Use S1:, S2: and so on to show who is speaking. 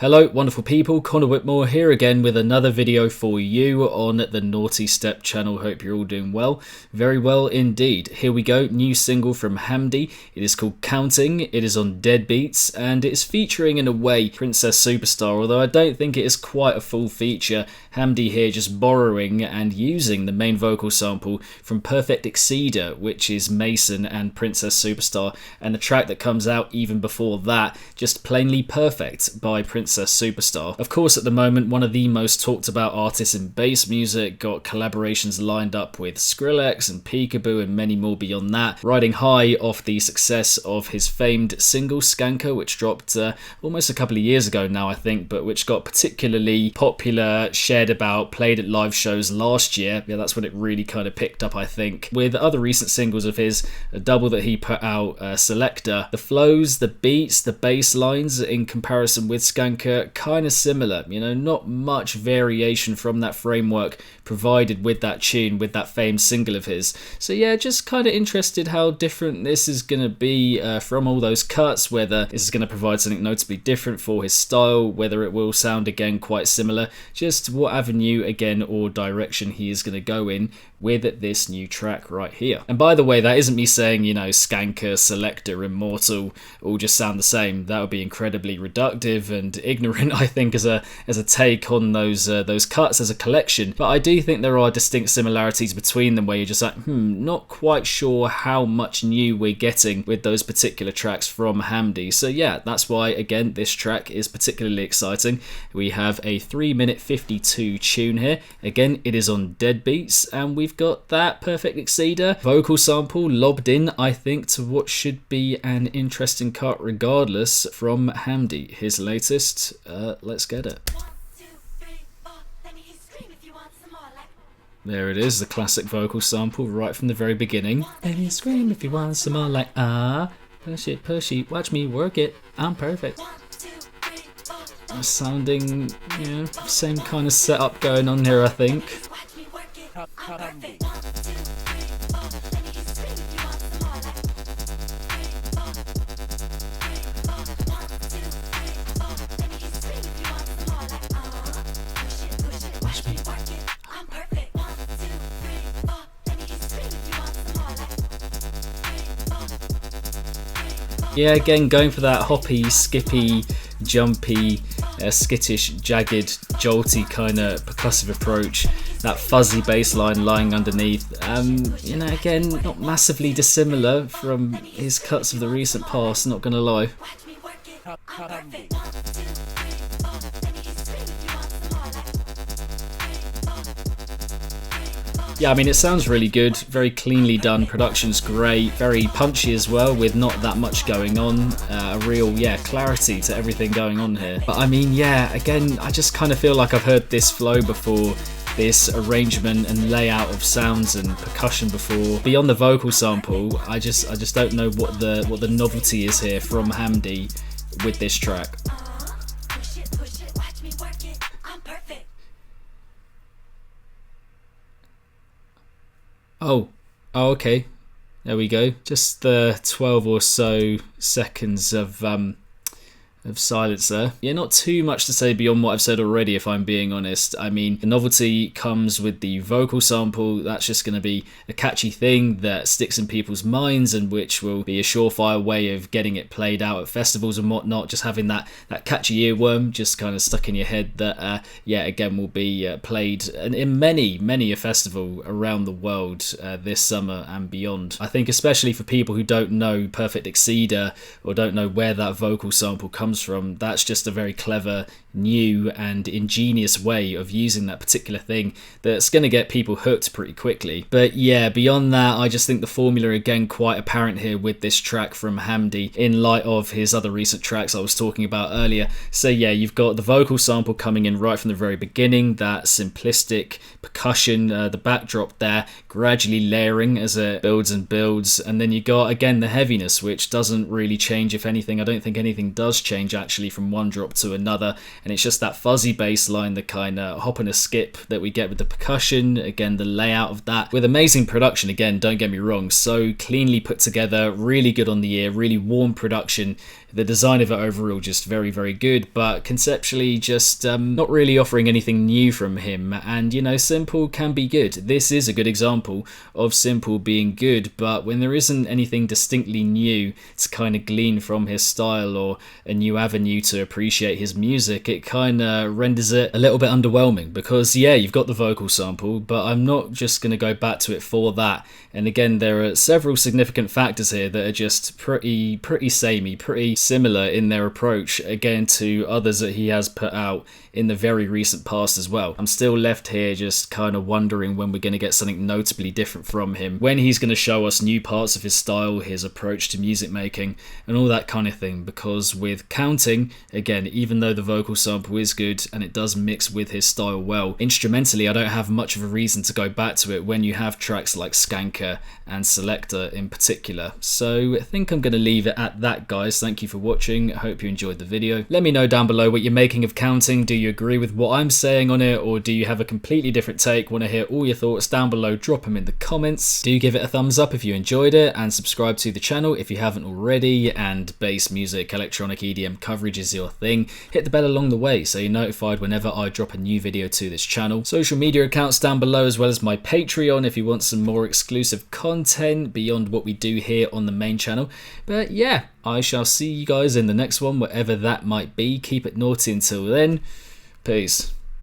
S1: Hello wonderful people, Connor Whitmore here again with another video for you on the Nawtystep channel. Hope you're all doing well. Very well indeed. Here we go, new single from Hamdi. It is called Counting, it is on Deadbeats, and it's featuring in a way Princess Superstar, although I don't think it is quite a full feature. Hamdi here just borrowing and using the main vocal sample from Perfect Exceeder, which is Mason and Princess Superstar, and the track that comes out even before that, just Plainly Perfect by Princess Superstar. Of course, at the moment, one of the most talked about artists in bass music, got collaborations lined up with Skrillex and Peekaboo and many more beyond that, riding high off the success of his famed single Skanker, which dropped almost a couple of years ago now I think, but which got particularly popular, shared about, played at live shows last year. Yeah, that's when it really kind of picked up I think. With other recent singles of his, a double that he put out, Selector, the flows, the beats, the bass lines in comparison with Skanker kind of similar, you know, not much variation from that framework provided with that tune, with that famed single of his. So yeah, just kind of interested how different this is going to be from all those cuts, whether this is going to provide something notably different for his style, whether it will sound again quite similar, just what avenue again or direction he is going to go in with this new track right here. And by the way, that isn't me saying, you know, Skanker, Selector, Immortal all just sound the same. That would be incredibly reductive and ignorant, I think, as a take on those cuts as a collection. But I do think there are distinct similarities between them where you're just like, not quite sure how much new we're getting with those particular tracks from Hamdi. So yeah, that's why again this track is particularly exciting. We have a 3-minute 52 tune here. Again, it is on Deadbeats, and we've got that Perfect Exceeder vocal sample lobbed in, I think, to what should be an interesting cut regardless from Hamdi, his latest. Let's get it. There it is, the classic vocal sample right from the very beginning. Let me scream if you want some more, like push it, watch me work it, I'm perfect. Sounding, you know, same kind of setup going on here I think. Yeah, again, going for that hoppy, skippy, jumpy, skittish, jagged, jolty kind of percussive approach. That fuzzy bass line lying underneath. You know, again, not massively dissimilar from his cuts of the recent past, not gonna lie. Yeah, I mean, it sounds really good, very cleanly done, production's great, very punchy as well, with not that much going on, a real, clarity to everything going on here. But I mean, yeah, again, I just kind of feel like I've heard this flow before, this arrangement and layout of sounds and percussion before. Beyond the vocal sample, I just don't know what the novelty is here from Hamdi with this track. Oh, okay. There we go. Just the 12 or so seconds of silence there. Yeah, not too much to say beyond what I've said already, if I'm being honest. I mean, the novelty comes with the vocal sample. That's just going to be a catchy thing that sticks in people's minds and which will be a surefire way of getting it played out at festivals and whatnot. Just having that catchy earworm just kind of stuck in your head that, again, will be played in many a festival around the world this summer and beyond. I think especially for people who don't know Perfect Exceeder or don't know where that vocal sample comes from, that's just a very clever, new and ingenious way of using that particular thing that's going to get people hooked pretty quickly. But yeah, beyond that, I just think the formula again quite apparent here with this track from Hamdi in light of his other recent tracks I was talking about earlier. So yeah, you've got the vocal sample coming in right from the very beginning, that simplistic percussion, the backdrop there gradually layering as it builds and builds, and then you got again the heaviness, which doesn't really change. If anything, I don't think anything does change actually from one drop to another, and it's just that fuzzy bass line, the kind of hop and a skip that we get with the percussion, again the layout of that with amazing production. Again, don't get me wrong, so cleanly put together, really good on the ear, really warm production The design of it overall just very, very good, but conceptually just not really offering anything new from him. And you know, simple can be good. This is a good example of simple being good, but when there isn't anything distinctly new to kind of glean from his style or a new avenue to appreciate his music, it kind of renders it a little bit underwhelming. Because yeah, you've got the vocal sample, but I'm not just going to go back to it for that. And again, there are several significant factors here that are just pretty samey, pretty similar in their approach, again, to others that he has put out in the very recent past as well. I'm still left here just kind of wondering when we're going to get something notably different from him, when he's going to show us new parts of his style, his approach to music making, and all that kind of thing. Because with Counting, again, even though the vocal sample is good and it does mix with his style well, instrumentally I don't have much of a reason to go back to it when you have tracks like Skanker and Selector in particular. So I think I'm going to leave it at that, guys. Thank you for watching. I hope you enjoyed the video. Let me know down below what you're making of Counting. Do you agree with what I'm saying on it, or do you have a completely different take? Want to hear all your thoughts down below? Drop them in the comments. Do give it a thumbs up if you enjoyed it, and subscribe to the channel if you haven't already. And bass music, electronic EDM coverage is your thing. Hit the bell along the way so you're notified whenever I drop a new video to this channel. Social media accounts down below, as well as my Patreon if you want some more exclusive content beyond what we do here on the main channel. But yeah, I shall see you guys in the next one, whatever that might be. Keep it naughty until then. Peace.